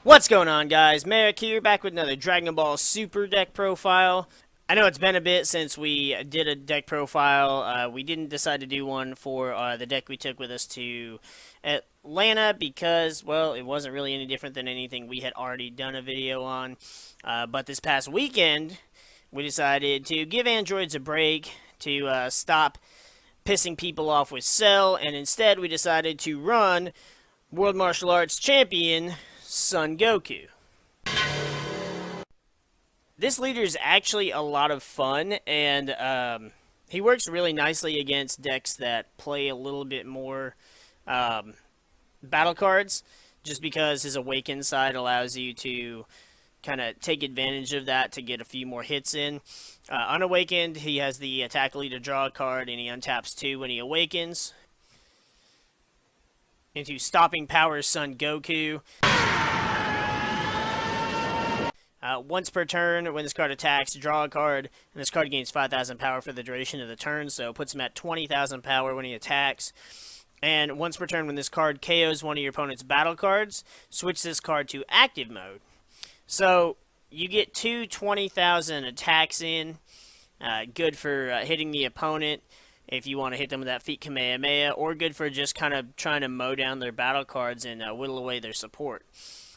What's going on, guys? MariK here, back with another Dragon Ball Super deck profile. I know it's been a bit since we did a deck profile. We didn't decide to do one for the deck we took with us to Atlanta because, well, it wasn't really any different than anything we had already done a video on. But this past weekend, we decided to give androids a break, to stop pissing people off with Cell, and instead we decided to run World Martial Arts Champion Son Goku. This leader is actually a lot of fun, and he works really nicely against decks that play a little bit more battle cards, just because his Awakened side allows you to kind of take advantage of that to get a few more hits in. Unawakened, he has the attack leader draw a card, and he untaps 2 when he awakens. Into Stopping Power Son Goku. Once per turn, when this card attacks, draw a card, and this card gains 5,000 power for the duration of the turn, so it puts him at 20,000 power when he attacks. And once per turn, when this card KOs one of your opponent's battle cards, switch this card to active mode. So, you get 20,000 attacks in, good for hitting the opponent if you want to hit them with that Feet Kamehameha, or good for just kind of trying to mow down their battle cards and whittle away their support.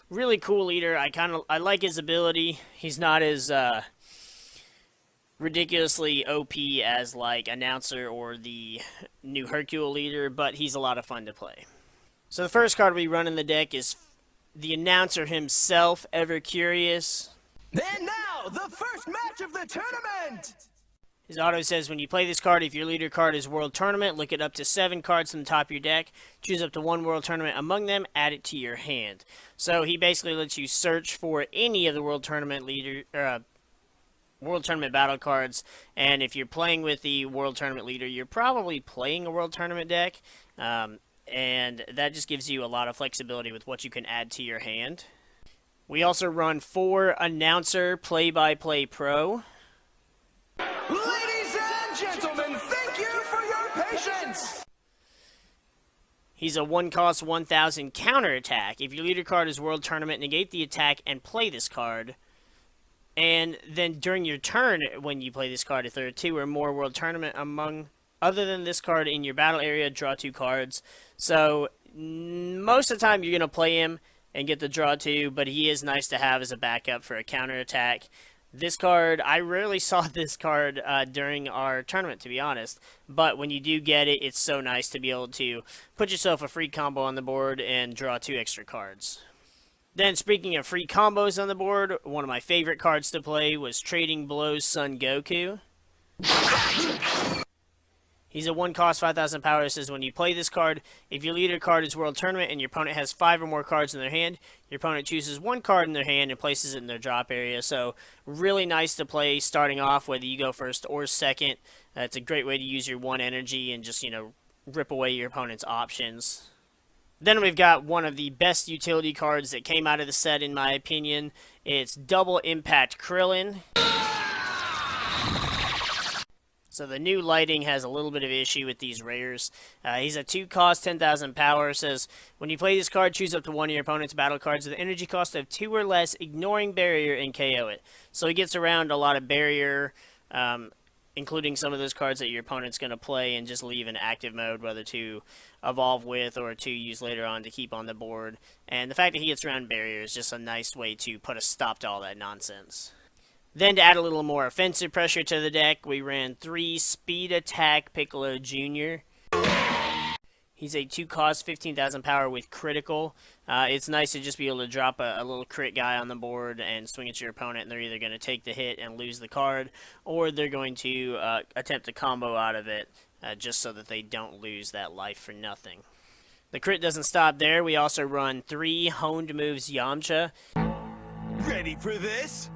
Really cool leader. I like his ability. He's not as ridiculously OP as like Announcer or the new Hercule leader, but he's a lot of fun to play. So the first card we run in the deck is the Announcer himself, Ever Curious. And now, the first match of the tournament! His auto says, when you play this card, if your leader card is World Tournament, look at up to 7 cards from the top of your deck, choose up to 1 World Tournament among them, add it to your hand. So he basically lets you search for any of the World Tournament World Tournament battle cards, and if you're playing with the World Tournament leader, you're probably playing a World Tournament deck, and that just gives you a lot of flexibility with what you can add to your hand. We also run 4 Announcer Play-by-Play Pro. Ladies and gentlemen, thank you for your patience! He's a 1-cost 1,000 counterattack. If your leader card is World Tournament, negate the attack and play this card. And then during your turn, when you play this card, if there are 2 or more World Tournament other than this card in your battle area, draw 2 cards. So most of the time you're going to play him and get the draw 2, but he is nice to have as a backup for a counterattack. This card, I rarely saw this card during our tournament, to be honest. But when you do get it, it's so nice to be able to put yourself a free combo on the board and draw 2 extra cards. Then, speaking of free combos on the board, one of my favorite cards to play was Trading Blows Son Goku. He's a 1-cost 5,000 power. It says when you play this card, if your leader card is World Tournament and your opponent has 5 or more cards in their hand, your opponent chooses 1 card in their hand and places it in their drop area. So really nice to play starting off, whether you go first or second. It's a great way to use your 1 energy and just, rip away your opponent's options. Then we've got one of the best utility cards that came out of the set, in my opinion. It's Double Impact Krillin. So the new lighting has a little bit of issue with these rares. He's a 2-cost 10,000 power. It says, when you play this card, choose up to 1 of your opponent's battle cards with an energy cost of 2 or less, ignoring barrier, and KO it. So he gets around a lot of barrier, including some of those cards that your opponent's going to play and just leave in active mode, whether to evolve with or to use later on to keep on the board. And the fact that he gets around barrier is just a nice way to put a stop to all that nonsense. Then to add a little more offensive pressure to the deck, we ran 3 Speed Attack Piccolo Jr. He's a 2-cost 15,000 power with critical. It's nice to just be able to drop a little crit guy on the board and swing at your opponent, and they're either going to take the hit and lose the card, or they're going to attempt a combo out of it, just so that they don't lose that life for nothing. The crit doesn't stop there. We also run 3 Honed Moves Yamcha. Ready for this?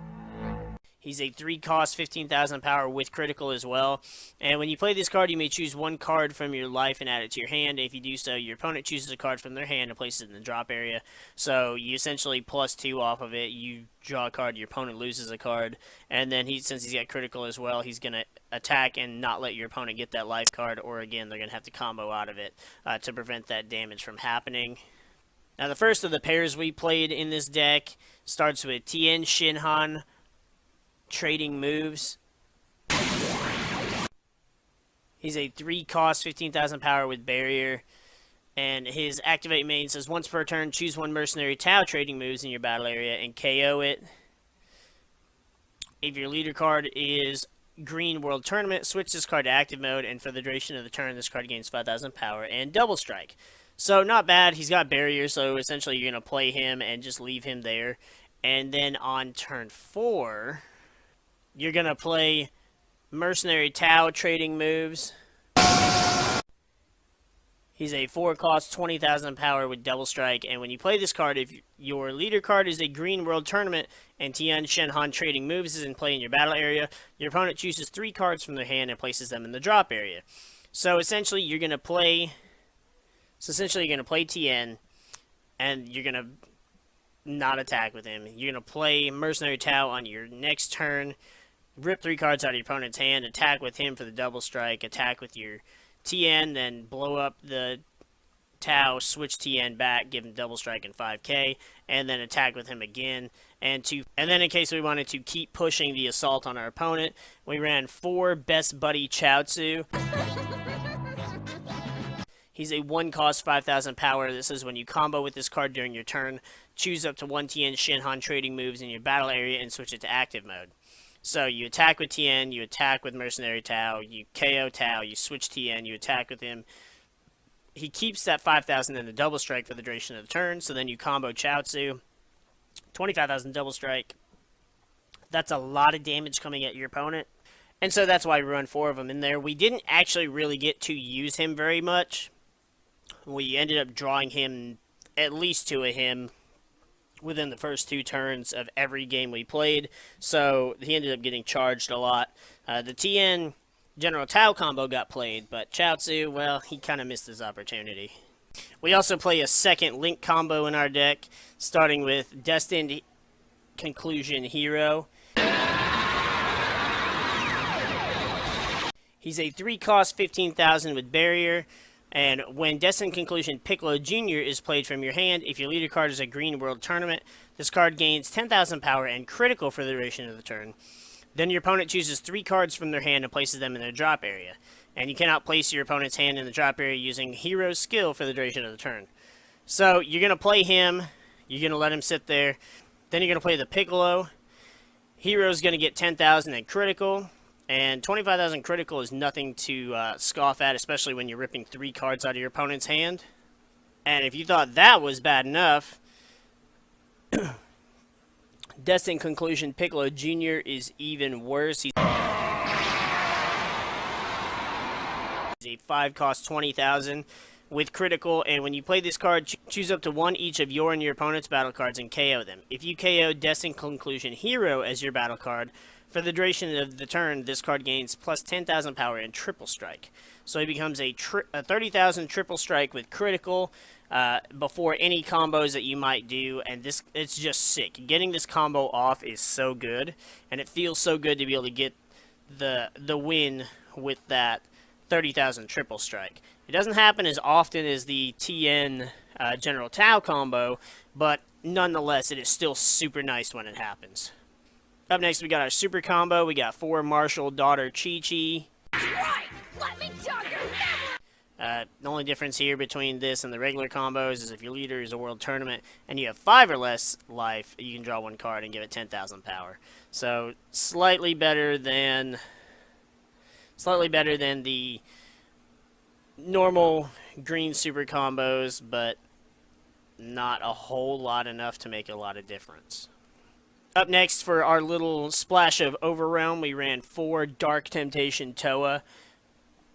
He's a 3-cost 15,000 power with critical as well. And when you play this card, you may choose 1 card from your life and add it to your hand. If you do so, your opponent chooses a card from their hand and places it in the drop area. So you essentially +2 off of it. You draw a card, your opponent loses a card. And then since he's got critical as well, he's going to attack and not let your opponent get that life card. Or again, they're going to have to combo out of it to prevent that damage from happening. Now, the first of the pairs we played in this deck starts with Tien Shinhan trading moves. He's a 3-cost, 15,000 power with barrier. And his activate main says once per turn, choose one Mercenary Tao trading moves in your battle area and KO it. If your leader card is Green World Tournament, switch this card to active mode, and for the duration of the turn, this card gains 5,000 power and double strike. So not bad. He's got barrier, so essentially you're going to play him and just leave him there. And then on turn 4, you're going to play Mercenary Tao trading moves. He's a 4-cost, 20,000 power with double strike, and when you play this card, if your leader card is a Green World Tournament and Tien Shinhan trading moves is in play in your battle area, your opponent chooses 3 cards from their hand and places them in the drop area. So essentially, you're going to play Tien, and you're going to not attack with him. You're going to play Mercenary Tao on your next turn, rip 3 cards out of your opponent's hand, attack with him for the double strike, attack with your Tien, then blow up the Tao, switch Tien back, give him double strike and 5k, and then attack with him again. And then in case we wanted to keep pushing the assault on our opponent, we ran 4 Best Buddy Chaozu. He's a 1-cost, 5,000 power. This is when you combo with this card during your turn, choose up to 1 Tien Shinhan trading moves in your battle area and switch it to active mode. So you attack with Tien, you attack with Mercenary Tao, you KO Tao, you switch Tien, you attack with him. He keeps that 5,000 in the double strike for the duration of the turn, so then you combo Chaozu, 25,000 double strike. That's a lot of damage coming at your opponent, and so that's why we run 4 of them in there. We didn't actually really get to use him very much. We ended up drawing him, at least 2 of him, within the first 2 turns of every game we played, so he ended up getting charged a lot. The Tien General Tao combo got played, but Chaozu, well, he kind of missed his opportunity. We also play a second Link combo in our deck, starting with Destined Conclusion Hero. He's a 3-cost, 15,000 with barrier. And when Destined Conclusion Piccolo Jr. is played from your hand, if your leader card is a Green World Tournament, this card gains 10,000 power and critical for the duration of the turn. Then your opponent chooses 3 cards from their hand and places them in their drop area. And you cannot place your opponent's hand in the drop area using Hero's skill for the duration of the turn. So you're going to play him, you're going to let him sit there, then you're going to play the Piccolo. Hero's going to get 10,000 and critical. And 25,000 critical is nothing to scoff at, especially when you're ripping 3 cards out of your opponent's hand. And if you thought that was bad enough, Destined Conclusion Piccolo Jr. is even worse. He's a 5-cost, 20,000 with critical, and when you play this card, choose up to 1 each of your and your opponent's battle cards and KO them. If you KO Destined Conclusion Hero as your battle card, for the duration of the turn, this card gains plus 10,000 power and triple strike. So he becomes a 30,000 triple strike with critical before any combos that you might do, and it's just sick. Getting this combo off is so good, and it feels so good to be able to get the win with that 30,000 triple strike. It doesn't happen as often as the Tien General Tao combo, but nonetheless, it is still super nice when it happens. Up next, we got our super combo. We got 4 Martial Daughter Chi-Chi. Right! Let me jog your memory! The only difference here between this and the regular combos is if your leader is a world tournament and you have 5 or less life, you can draw 1 card and give it 10,000 power. So slightly better than the normal green super combos, but not a whole lot enough to make a lot of difference. Up next, for our little splash of Overrealm, we ran 4 Dark Temptation Toa.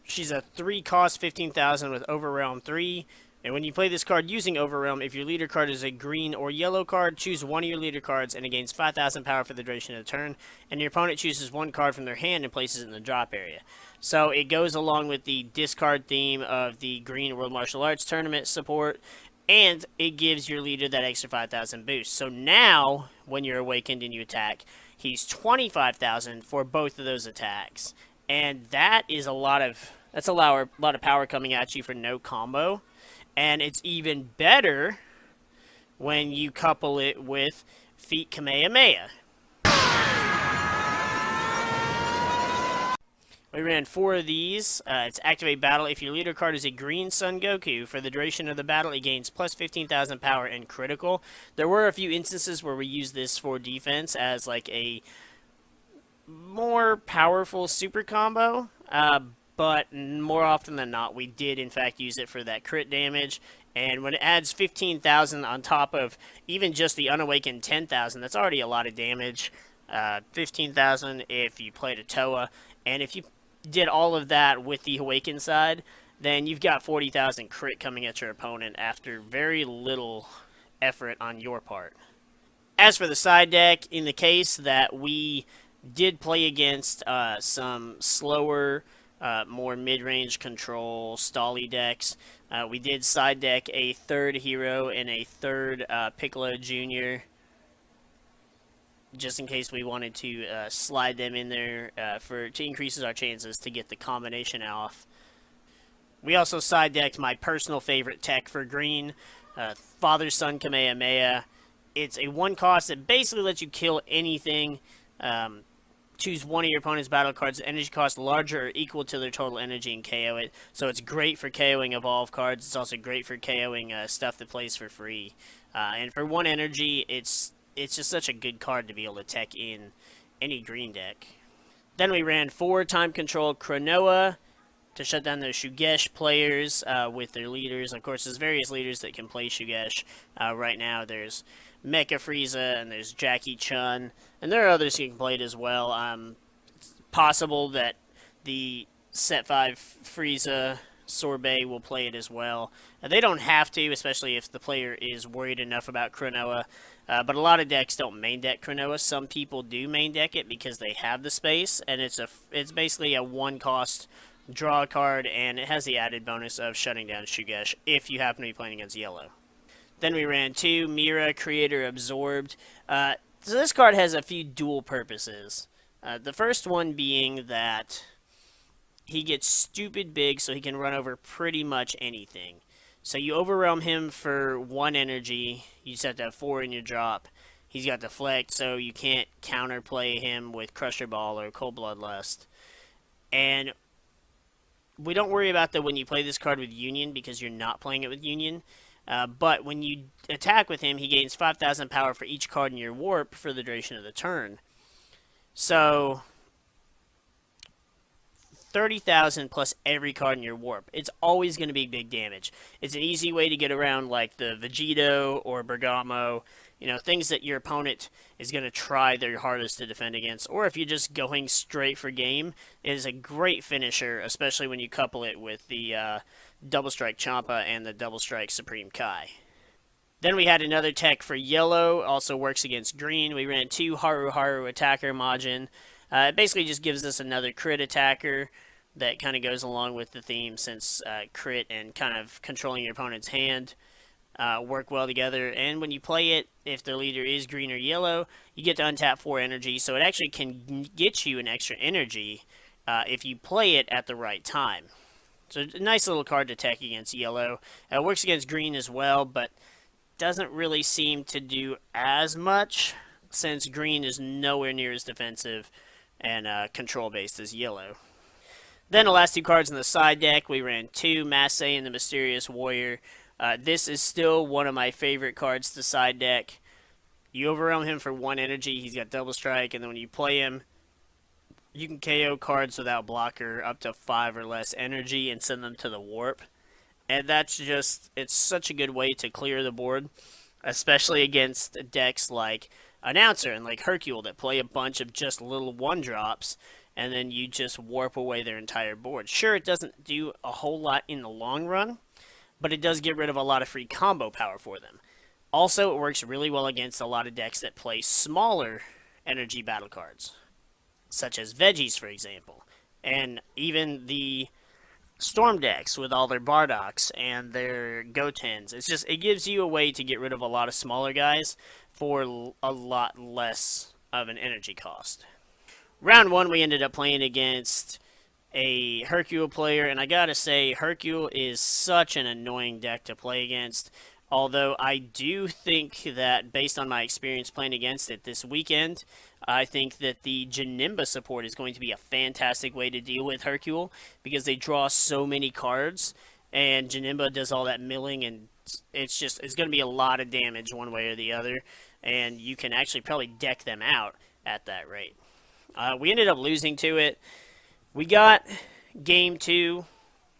She's a 3-cost, 15,000 with Overrealm 3. And when you play this card using Overrealm, if your leader card is a green or yellow card, choose 1 of your leader cards and it gains 5,000 power for the duration of the turn. And your opponent chooses 1 card from their hand and places it in the drop area. So it goes along with the discard theme of the Green World Martial Arts Tournament support. And it gives your leader that extra 5,000 boost. So now, when you're awakened and you attack, he's 25,000 for both of those attacks. And that is a lot of power coming at you for no combo. And it's even better when you couple it with Feet Kamehameha. We ran 4 of these. It's Activate Battle. If your leader card is a green Son Goku, for the duration of the battle, it gains plus 15,000 power and critical. There were a few instances where we used this for defense as like a more powerful super combo, but more often than not, we did in fact use it for that crit damage. And when it adds 15,000 on top of even just the unawakened 10,000, that's already a lot of damage. 15,000 if you played a Toa, and if you did all of that with the awakened side, then you've got 40,000 crit coming at your opponent after very little effort on your part. As for the side deck, in the case that we did play against some slower, more mid-range control, stally decks, we did side deck a third hero and a third Piccolo Jr., just in case we wanted to slide them in there to increase our chances to get the combination off. We also side decked my personal favorite tech for green, Father Son Kamehameha. It's a 1 cost that basically lets you kill anything. Choose one of your opponent's battle cards, energy cost larger or equal to their total energy, and KO it. So it's great for KOing evolve cards. It's also great for KOing stuff that plays for free. And for 1 energy, it's just such a good card to be able to tech in any green deck. Then we ran 4 time control Cronoa to shut down those Shugesh players with their leaders. Of course, there's various leaders that can play Shugesh. Right now, there's Mecha Frieza and there's Jackie Chun, and there are others who can play it as well. It's possible that the Set 5 Frieza Sorbet will play it as well. They don't have to, especially if the player is worried enough about Cronoa. But a lot of decks don't main deck Cronoa. Some people do main deck it because they have the space, and it's basically a 1 cost draw card, and it has the added bonus of shutting down Shugesh if you happen to be playing against yellow. Then we ran 2 Mira Creator Absorbed. So this card has a few dual purposes. The first one being that he gets stupid big, so he can run over pretty much anything. So you overwhelm him for 1 energy. You just have to have 4 in your drop. He's got Deflect, so you can't counterplay him with Crusher Ball or Cold Bloodlust. And we don't worry about that when you play this card with Union, because you're not playing it with Union. But when you attack with him, he gains 5,000 power for each card in your warp for the duration of the turn. So 30,000 plus every card in your warp. It's always going to be big damage. It's an easy way to get around like the Vegito or Bergamo, things that your opponent is going to try their hardest to defend against. Or if you're just going straight for game, it is a great finisher, especially when you couple it with the Double Strike Champa and the Double Strike Supreme Kai. Then we had another tech for yellow, also works against green. We ran 2 Haru Haru Attacker Majin. It basically just gives us another crit attacker that kind of goes along with the theme, since crit and kind of controlling your opponent's hand work well together. And when you play it, if the leader is green or yellow, you get to untap 4 energy, so it actually can get you an extra energy if you play it at the right time. So a nice little card to tech against yellow. It works against green as well, but doesn't really seem to do as much, since green is nowhere near as defensive and control-based as yellow. Then the last 2 cards in the side deck, we ran 2 Massey and the Mysterious Warrior. This is still one of my favorite cards to side deck. You overwhelm him for 1 energy, he's got Double Strike, and then when you play him, you can KO cards without blocker up to 5 or less energy and send them to the warp. And that's just, it's such a good way to clear the board, especially against decks like Announcer and like Hercule that play a bunch of just little 1-drops, and then you just warp away their entire board. Sure, it doesn't do a whole lot in the long run, but it does get rid of a lot of free combo power for them. Also, it works really well against a lot of decks that play smaller energy battle cards, such as Veggies, for example, and even the Storm decks with all their Bardocks and their Gotens. It gives you a way to get rid of a lot of smaller guys for a lot less of an energy cost. Round 1, we ended up playing against a Hercule player, and I gotta say, Hercule is such an annoying deck to play against. Although I do think that based on my experience playing against it this weekend, I think that the Janemba support is going to be a fantastic way to deal with Hercule because they draw so many cards and Janemba does all that milling and it's going to be a lot of damage one way or the other and you can actually probably deck them out at that rate. We ended up losing to it. We got game 2,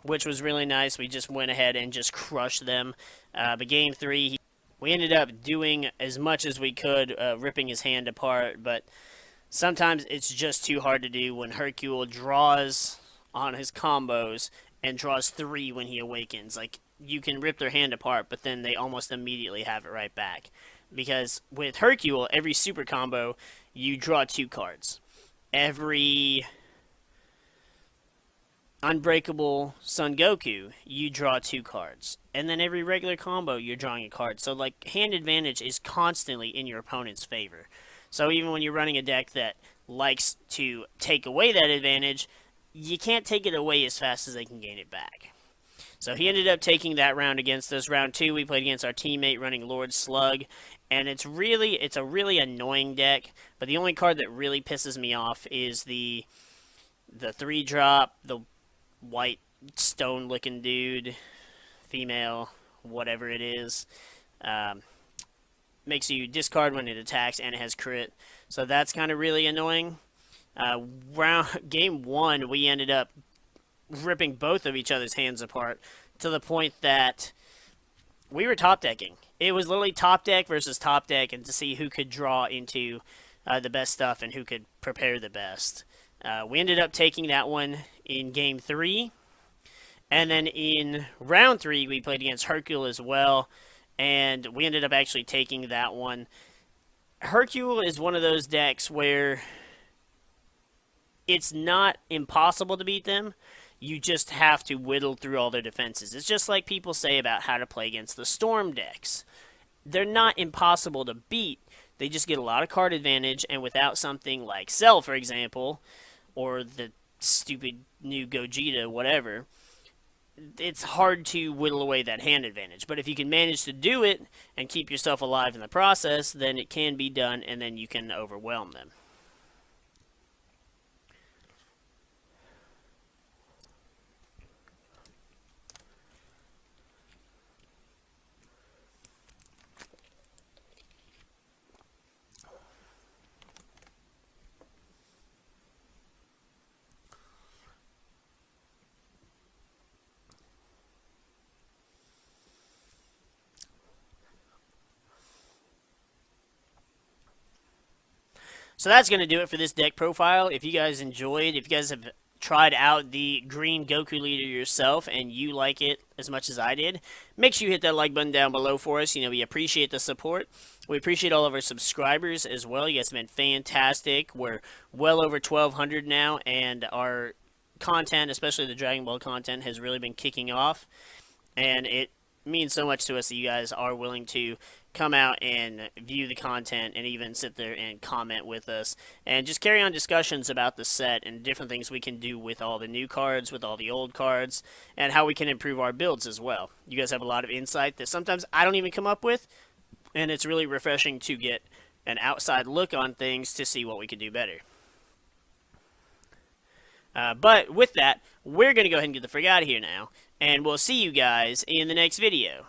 which was really nice. We just went ahead and just crushed them. But game 3, we ended up doing as much as we could, ripping his hand apart. But sometimes it's just too hard to do when Hercule draws on his combos and draws 3 when he awakens. Like, you can rip their hand apart, but then they almost immediately have it right back. Because with Hercule, every super combo, you draw 2 cards. Every Unbreakable Son Goku, you draw 2 cards. And then every regular combo, you're drawing a card. So, like, hand advantage is constantly in your opponent's favor. So even when you're running a deck that likes to take away that advantage, you can't take it away as fast as they can gain it back. So he ended up taking that round against us. Round 2, we played against our teammate running Lord Slug. And it's a really annoying deck. But the only card that really pisses me off is the 3-drop, the white stone-looking dude, female, whatever it is. Makes you discard when it attacks, and it has crit. So that's kind of really annoying. Game 1, we ended up ripping both of each other's hands apart to the point that we were top decking. It was literally top deck versus top deck, and to see who could draw into the best stuff and who could prepare the best. We ended up taking that one in game 3. And then in round 3, we played against Hercule as well. And we ended up actually taking that one. Hercule is one of those decks where it's not impossible to beat them. You just have to whittle through all their defenses. It's just like people say about how to play against the Storm decks. They're not impossible to beat. They just get a lot of card advantage, and without something like Cell, for example, or the stupid new Gogeta, whatever, it's hard to whittle away that hand advantage. But if you can manage to do it and keep yourself alive in the process, then it can be done, and then you can overwhelm them. So that's going to do it for this deck profile. If you guys enjoyed, if you guys have tried out the green Goku leader yourself and you like it as much as I did, make sure you hit that like button down below for us. You know, we appreciate the support. We appreciate all of our subscribers as well. You guys have been fantastic. We're well over 1,200 now, and our content, especially the Dragon Ball content, has really been kicking off. And it means so much to us that you guys are willing to come out and view the content and even sit there and comment with us and just carry on discussions about the set and different things we can do with all the new cards, with all the old cards, and how we can improve our builds as well. You guys have a lot of insight that sometimes I don't even come up with, and it's really refreshing to get an outside look on things to see what we can do better. But with that, we're going to go ahead and get the frick out of here now, and we'll see you guys in the next video.